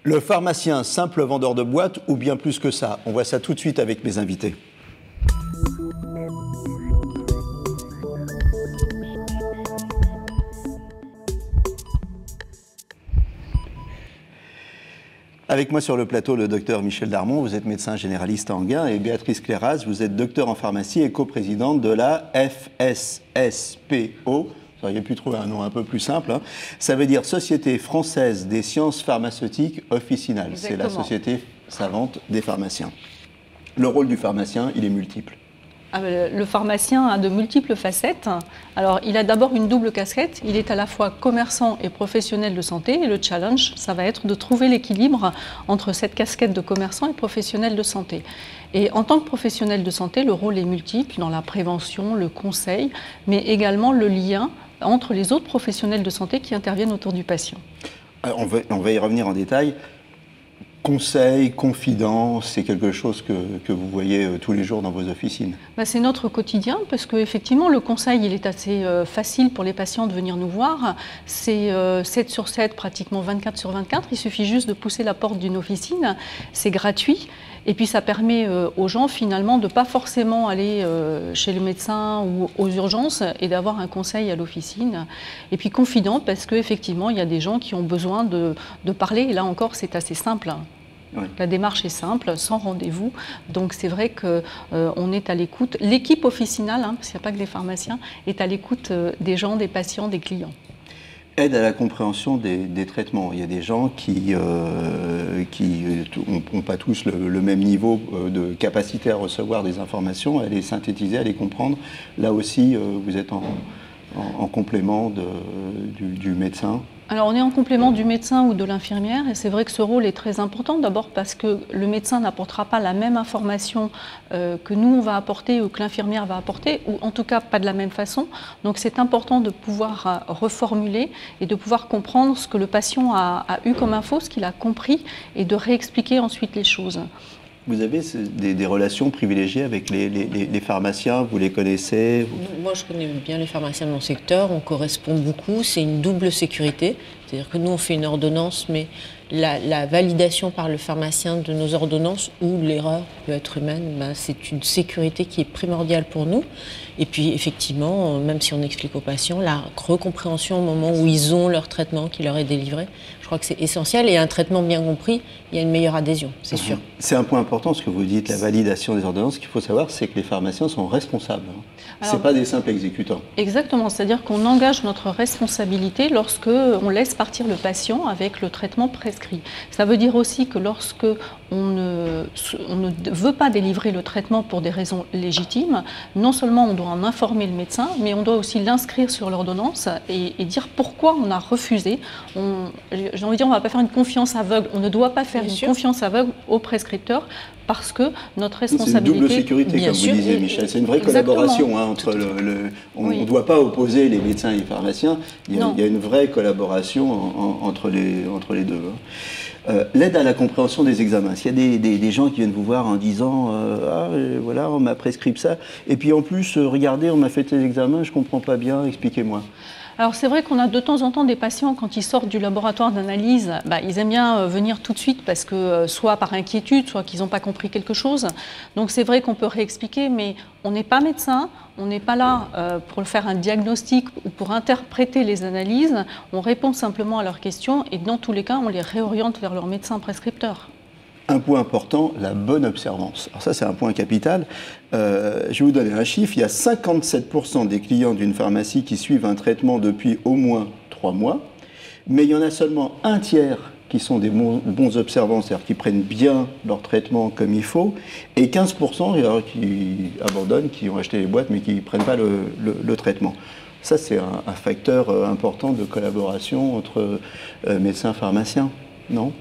Le pharmacien, simple vendeur de boîtes ou bien plus que ça? On voit ça tout de suite avec mes invités. Avec moi sur le plateau, le docteur Michel Darmon, vous êtes médecin généraliste à Enghien, et Béatrice Clairaz, vous êtes docteur en pharmacie et coprésidente de la FSSPO. Vous auriez pu trouver un nom un peu plus simple. Hein. Ça veut dire Société française des sciences pharmaceutiques officinales. C'est la société savante des pharmaciens. Le rôle du pharmacien, il est multiple. Le pharmacien a de multiples facettes. Alors, il a d'abord une double casquette. Il est à la fois commerçant et professionnel de santé. Et le challenge, ça va être de trouver l'équilibre entre cette casquette de commerçant et professionnel de santé. Et en tant que professionnel de santé, le rôle est multiple dans la prévention, le conseil, mais également le lien entre les autres professionnels de santé qui interviennent autour du patient. Alors, on va y revenir en détail. Conseil, confidence, c'est quelque chose que vous voyez tous les jours dans vos officines? C'est notre quotidien parce qu'effectivement le conseil il est assez facile pour les patients de venir nous voir. C'est 7 sur 7, pratiquement 24 sur 24. Il suffit juste de pousser la porte d'une officine. C'est gratuit. Et puis ça permet aux gens finalement de ne pas forcément aller chez le médecin ou aux urgences et d'avoir un conseil à l'officine. Et puis confident parce qu'effectivement il y a des gens qui ont besoin de parler. Et là encore c'est assez simple. Oui. La démarche est simple, sans rendez-vous. Donc c'est vrai qu'on est à l'écoute. L'équipe officinale, parce qu'il n'y a pas que des pharmaciens, est à l'écoute des gens, des patients, des clients. Aide à la compréhension des traitements. Il y a des gens qui n'ont pas tous le même niveau de capacité à recevoir des informations, à les synthétiser, à les comprendre. Là aussi, vous êtes en complément du médecin. Alors on est en complément du médecin ou de l'infirmière et c'est vrai que ce rôle est très important d'abord parce que le médecin n'apportera pas la même information que nous on va apporter ou que l'infirmière va apporter ou en tout cas pas de la même façon. Donc c'est important de pouvoir reformuler et de pouvoir comprendre ce que le patient a eu comme info, ce qu'il a compris et de réexpliquer ensuite les choses. Vous avez des relations privilégiées avec les pharmaciens, vous les connaissez? Moi, je connais bien les pharmaciens de mon secteur, on correspond beaucoup, c'est une double sécurité. C'est-à-dire que nous, on fait une ordonnance, mais la validation par le pharmacien de nos ordonnances ou l'erreur peut être humaine, c'est une sécurité qui est primordiale pour nous. Et puis, effectivement, même si on explique aux patients, la recompréhension au moment où ils ont leur traitement qui leur est délivré, je crois que c'est essentiel. Et un traitement bien compris, il y a une meilleure adhésion, c'est sûr. C'est un point important, ce que vous dites, la validation des ordonnances. Ce qu'il faut savoir, c'est que les pharmaciens sont responsables. Ce n'est pas des simples exécutants. Exactement, c'est-à-dire qu'on engage notre responsabilité lorsque on laisse partir le patient avec le traitement prescrit. Ça veut dire aussi que lorsque on ne veut pas délivrer le traitement pour des raisons légitimes, non seulement on doit en informer le médecin, mais on doit aussi l'inscrire sur l'ordonnance et dire pourquoi on a refusé. J'ai envie de dire, on ne va pas faire une confiance aveugle, on ne doit pas faire une confiance aveugle au prescripteur parce que notre responsabilité... C'est une double sécurité, comme vous disiez, Michel. C'est une vraie collaboration entre on ne doit pas opposer les médecins et les pharmaciens. Il y a une vraie collaboration entre les deux. L'aide à la compréhension des examens. S'il y a des gens qui viennent vous voir en disant voilà, on m'a prescrit ça, et puis en plus, regardez, on m'a fait des examens, je ne comprends pas bien, expliquez-moi. Alors c'est vrai qu'on a de temps en temps des patients, quand ils sortent du laboratoire d'analyse, ils aiment bien venir tout de suite parce que soit par inquiétude, soit qu'ils n'ont pas compris quelque chose. Donc c'est vrai qu'on peut réexpliquer, mais on n'est pas médecin, on n'est pas là pour faire un diagnostic ou pour interpréter les analyses. On répond simplement à leurs questions et dans tous les cas, on les réoriente vers leur médecin prescripteur. Un point important, la bonne observance. Alors ça, c'est un point capital. Je vais vous donner un chiffre. Il y a 57% des clients d'une pharmacie qui suivent un traitement depuis au moins 3 mois, mais il y en a seulement un tiers qui sont des bons observants, c'est-à-dire qui prennent bien leur traitement comme il faut, et 15% qui abandonnent, qui ont acheté les boîtes, mais qui ne prennent pas le traitement. Ça, c'est un facteur important de collaboration entre médecins et pharmaciens, non ?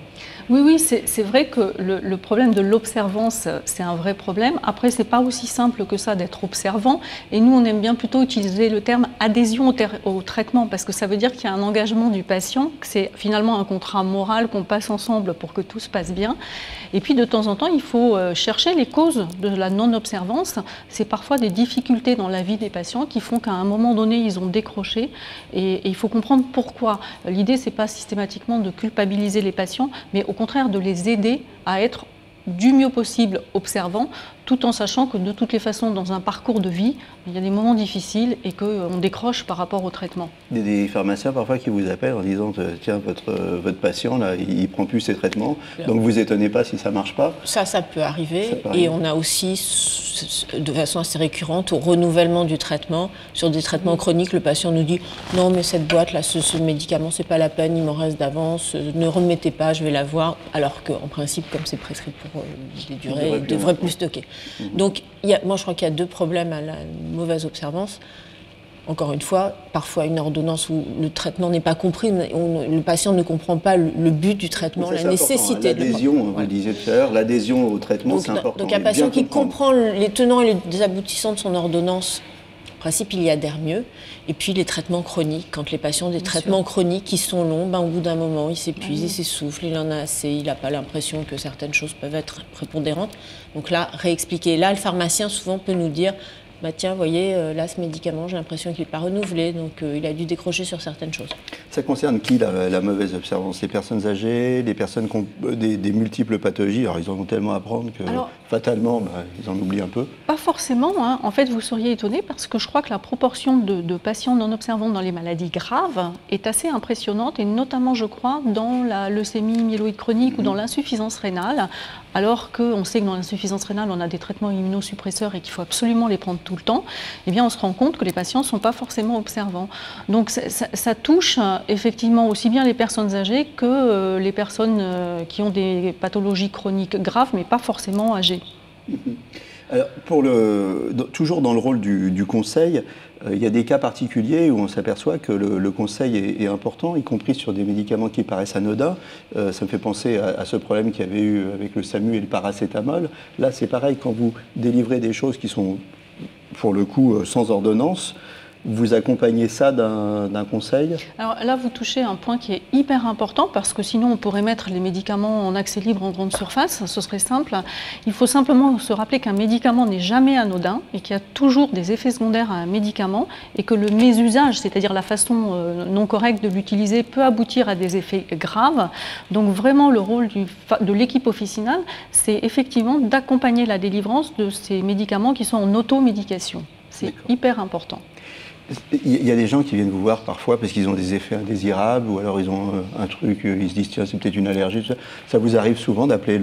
Oui, c'est vrai que le problème de l'observance, c'est un vrai problème. Après, c'est pas aussi simple que ça d'être observant. Et nous, on aime bien plutôt utiliser le terme adhésion au traitement, parce que ça veut dire qu'il y a un engagement du patient, que c'est finalement un contrat moral qu'on passe ensemble pour que tout se passe bien. Et puis, de temps en temps, il faut chercher les causes de la non-observance. C'est parfois des difficultés dans la vie des patients qui font qu'à un moment donné, ils ont décroché. Et il faut comprendre pourquoi. L'idée, c'est pas systématiquement de culpabiliser les patients, mais au contraire de les aider à être du mieux possible observants, tout en sachant que de toutes les façons, dans un parcours de vie, il y a des moments difficiles et qu'on décroche par rapport au traitement. Il y a des pharmaciens parfois qui vous appellent en disant « Tiens, votre patient, là, il ne prend plus ses traitements, donc vous étonnez pas si ça ne marche pas ». Ça peut arriver. Et on a aussi, de façon assez récurrente, au renouvellement du traitement. Sur des traitements chroniques, le patient nous dit « Non, mais cette boîte, là, ce médicament, c'est pas la peine, il m'en reste d'avance, ne remettez pas, je vais l'avoir ». Alors qu'en principe, comme c'est prescrit pour des durées, il devrait plus stocker. Donc, moi, je crois qu'il y a deux problèmes à la mauvaise observance. Encore une fois, parfois une ordonnance où le traitement n'est pas compris, le patient ne comprend pas le but du traitement, la nécessité de l'adhésion, vous le disiez tout à l'heure, l'adhésion au traitement, c'est important. Donc, un patient qui comprend les tenants et les aboutissants de son ordonnance, en principe, il y adhère mieux. Et puis les traitements chroniques, quand les patients ont des traitements chroniques qui sont longs, au bout d'un moment, il s'épuise, il s'essouffle, il en a assez, il n'a pas l'impression que certaines choses peuvent être prépondérantes. Donc là, réexpliquer. Là, le pharmacien, souvent, peut nous dire tiens, vous voyez, là, ce médicament, j'ai l'impression qu'il n'est pas renouvelé, donc il a dû décrocher sur certaines choses. Ça concerne qui, la mauvaise observance? Les personnes âgées, les personnes qui ont des multiples pathologies? Alors, ils en ont tellement à prendre que, fatalement, ils en oublient un peu. Pas forcément. En fait, vous seriez étonné parce que je crois que la proportion de patients non observants dans les maladies graves est assez impressionnante, et notamment, je crois, dans la leucémie myéloïde chronique ou dans l'insuffisance rénale, alors qu'on sait que dans l'insuffisance rénale, on a des traitements immunosuppresseurs et qu'il faut absolument les prendre tout le temps. Eh bien, on se rend compte que les patients ne sont pas forcément observants. Donc, ça touche effectivement aussi bien les personnes âgées que les personnes qui ont des pathologies chroniques graves, mais pas forcément âgées. Alors, toujours dans le rôle du conseil, il y a des cas particuliers où on s'aperçoit que le conseil est important, y compris sur des médicaments qui paraissent anodins. Ça me fait penser à ce problème qu'il y avait eu avec le SAMU et le paracétamol. Là, c'est pareil, quand vous délivrez des choses qui sont, pour le coup, sans ordonnance, vous accompagnez ça d'un conseil? Alors là, vous touchez un point qui est hyper important, parce que sinon on pourrait mettre les médicaments en accès libre en grande surface, ce serait simple. Il faut simplement se rappeler qu'un médicament n'est jamais anodin et qu'il y a toujours des effets secondaires à un médicament, et que le mésusage, c'est-à-dire la façon non correcte de l'utiliser, peut aboutir à des effets graves. Donc vraiment, le rôle de l'équipe officinale, c'est effectivement d'accompagner la délivrance de ces médicaments qui sont en automédication. C'est hyper important. Il y a des gens qui viennent vous voir parfois parce qu'ils ont des effets indésirables, ou alors ils ont un truc, ils se disent tiens, c'est peut-être une allergie. Ça vous arrive souvent d'appeler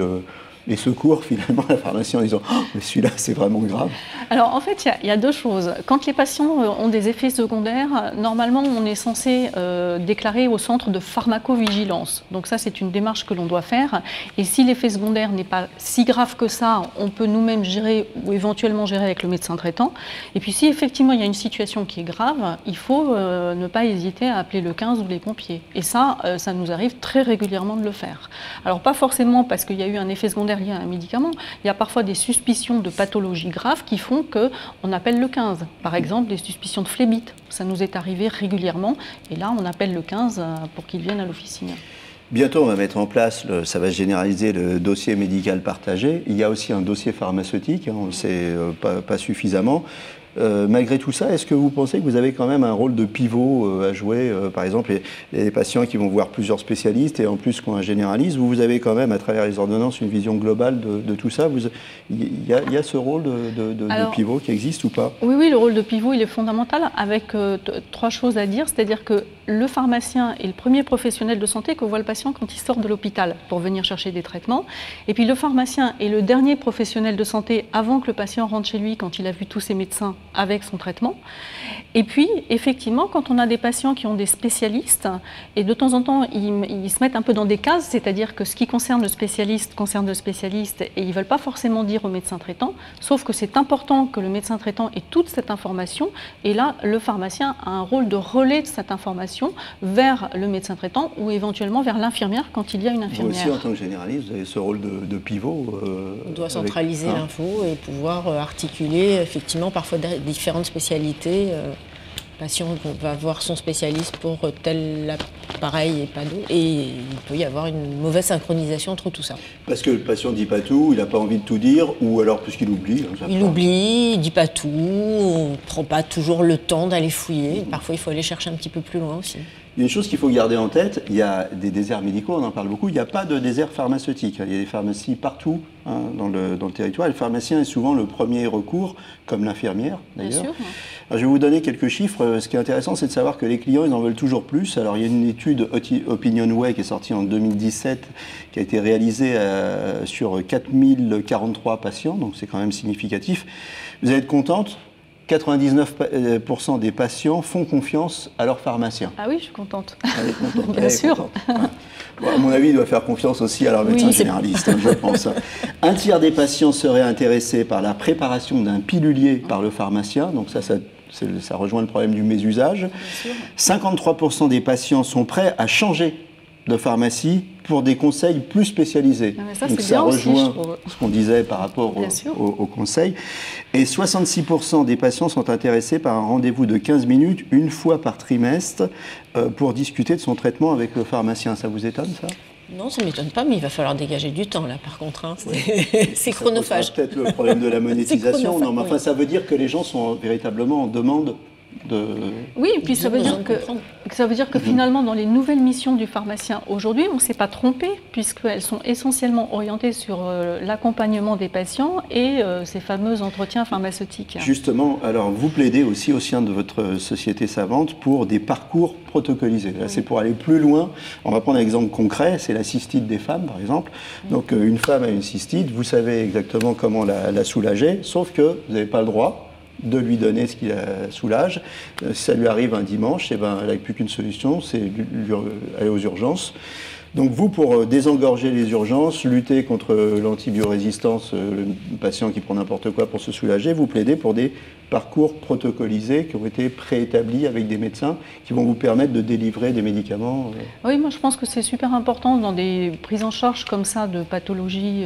les secours, finalement, à la pharmacie en disant oh, mais celui-là, c'est vraiment grave? Alors en fait, il y a deux choses. Quand les patients ont des effets secondaires, normalement, on est censé déclarer au centre de pharmacovigilance. Donc ça, c'est une démarche que l'on doit faire. Et si l'effet secondaire n'est pas si grave que ça, on peut nous-mêmes gérer ou éventuellement gérer avec le médecin traitant. Et puis si effectivement il y a une situation qui est grave, il faut ne pas hésiter à appeler le 15 ou les pompiers. Et ça, ça nous arrive très régulièrement de le faire. Alors pas forcément parce qu'il y a eu un effet secondaire lié à un médicament. Il y a parfois des suspicions de pathologies graves qui font qu'on appelle le 15. Par exemple, des suspicions de phlébite. Ça nous est arrivé régulièrement. Et là, on appelle le 15 pour qu'il vienne à l'officine. Bientôt, on va mettre en place, ça va se généraliser, le dossier médical partagé. Il y a aussi un dossier pharmaceutique, on ne le sait pas suffisamment. Malgré tout ça, est-ce que vous pensez que vous avez quand même un rôle de pivot à jouer? Par exemple, les patients qui vont voir plusieurs spécialistes et en plus qui ont un généraliste, vous avez quand même, à travers les ordonnances, une vision globale de tout ça. Il y a ce rôle de pivot qui existe ou pas? Oui, le rôle de pivot, il est fondamental, avec trois choses à dire. C'est-à-dire que le pharmacien est le premier professionnel de santé que voit le patient quand il sort de l'hôpital pour venir chercher des traitements. Et puis le pharmacien est le dernier professionnel de santé avant que le patient rentre chez lui, quand il a vu tous ses médecins avec son traitement. Et puis, effectivement, quand on a des patients qui ont des spécialistes, et de temps en temps, ils se mettent un peu dans des cases, c'est-à-dire que ce qui concerne le spécialiste concerne le spécialiste, et ils ne veulent pas forcément dire au médecin traitant, sauf que c'est important que le médecin traitant ait toute cette information, et là, le pharmacien a un rôle de relais de cette information vers le médecin traitant, ou éventuellement vers l'infirmière quand il y a une infirmière. Vous aussi, en tant que généraliste, vous avez ce rôle de pivot. On doit centraliser l'info et pouvoir articuler, effectivement, parfois différentes spécialités. Le patient va voir son spécialiste pour tel appareil et pas d'autre. Et il peut y avoir une mauvaise synchronisation entre tout ça. Parce que le patient ne dit pas tout, il n'a pas envie de tout dire, ou alors puisqu'il oublie. Il oublie, il ne dit pas tout, on ne prend pas toujours le temps d'aller fouiller. Parfois, il faut aller chercher un petit peu plus loin aussi. Il y a une chose qu'il faut garder en tête, il y a des déserts médicaux, on en parle beaucoup, il n'y a pas de désert pharmaceutique. Il y a des pharmacies partout dans le territoire. Et le pharmacien est souvent le premier recours, comme l'infirmière d'ailleurs. Bien sûr. Alors, je vais vous donner quelques chiffres. Ce qui est intéressant, c'est de savoir que les clients, ils en veulent toujours plus. Alors il y a une étude OpinionWay qui est sortie en 2017, qui a été réalisée sur 4043 patients, donc c'est quand même significatif. Vous allez être contente. 99% des patients font confiance à leur pharmacien. Ah oui, je suis contente. Elle est contente. Bien sûr. Contente. Bon, à mon avis, il doit faire confiance aussi à leur médecin généraliste, je pense. Un tiers des patients seraient intéressés par la préparation d'un pilulier par le pharmacien. Donc ça rejoint le problème du mésusage. 53% des patients sont prêts à changer de pharmacie pour des conseils plus spécialisés. Donc ça rejoint ce qu'on disait par rapport au conseil. Et 66% des patients sont intéressés par un rendez-vous de 15 minutes, une fois par trimestre, pour discuter de son traitement avec le pharmacien. Ça vous étonne, ça ? Non, ça ne m'étonne pas, mais il va falloir dégager du temps, là, par contre. Hein. C'est ça chronophage. Peut-être le problème de la monétisation. Non, mais enfin, ça veut dire que les gens sont véritablement en demande de... Oui, et puis ça veut dire que finalement, dans les nouvelles missions du pharmacien aujourd'hui, on ne s'est pas trompé, puisqu'elles sont essentiellement orientées sur l'accompagnement des patients et ces fameux entretiens pharmaceutiques. Justement, alors vous plaidez aussi au sein de votre société savante pour des parcours protocolisés. Là, c'est pour aller plus loin. On va prendre un exemple concret, c'est la cystite des femmes, par exemple. Donc une femme a une cystite, vous savez exactement comment la soulager, sauf que vous n'avez pas le droit de lui donner ce qui la soulage. Si ça lui arrive un dimanche, eh ben, elle n'a plus qu'une solution, c'est aller aux urgences. Donc vous, pour désengorger les urgences, lutter contre l'antibiorésistance, le patient qui prend n'importe quoi pour se soulager, vous plaidez pour des parcours protocolisés qui ont été préétablis avec des médecins qui vont vous permettre de délivrer des médicaments. Oui, moi je pense que c'est super important dans des prises en charge comme ça de pathologie,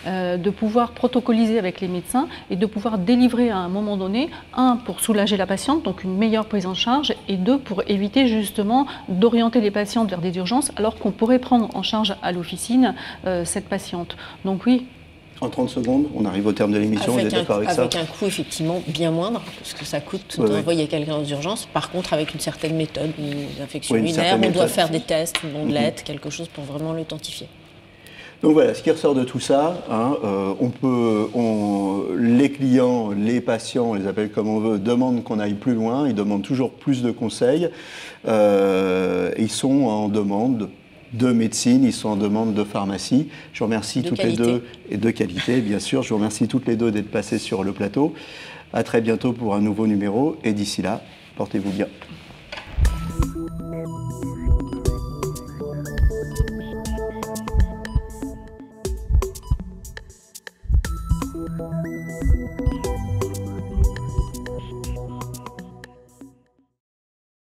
de pouvoir protocoliser avec les médecins et de pouvoir délivrer à un moment donné, un, pour soulager la patiente, donc une meilleure prise en charge, et deux, pour éviter justement d'orienter les patientes vers des urgences alors qu'on pourrait prendre en charge à l'officine cette patiente. Donc oui. En 30 secondes, on arrive au terme de l'émission, vous êtes d'accord avec ça ? Avec un coût effectivement bien moindre, parce que ça coûte d'envoyer quelqu'un aux urgences. Par contre, avec une certaine méthode, une infection urinaire, on doit faire des tests, une ondelette, quelque chose pour vraiment l'authentifier. Donc voilà, ce qui ressort de tout ça, les clients, les patients, on les appelle comme on veut, demandent qu'on aille plus loin, ils demandent toujours plus de conseils, ils sont en demande de médecine, ils sont en demande de pharmacie. Je vous remercie toutes les deux, et de qualité bien sûr, je vous remercie toutes les deux d'être passées sur le plateau. À très bientôt pour un nouveau numéro, et d'ici là, portez-vous bien.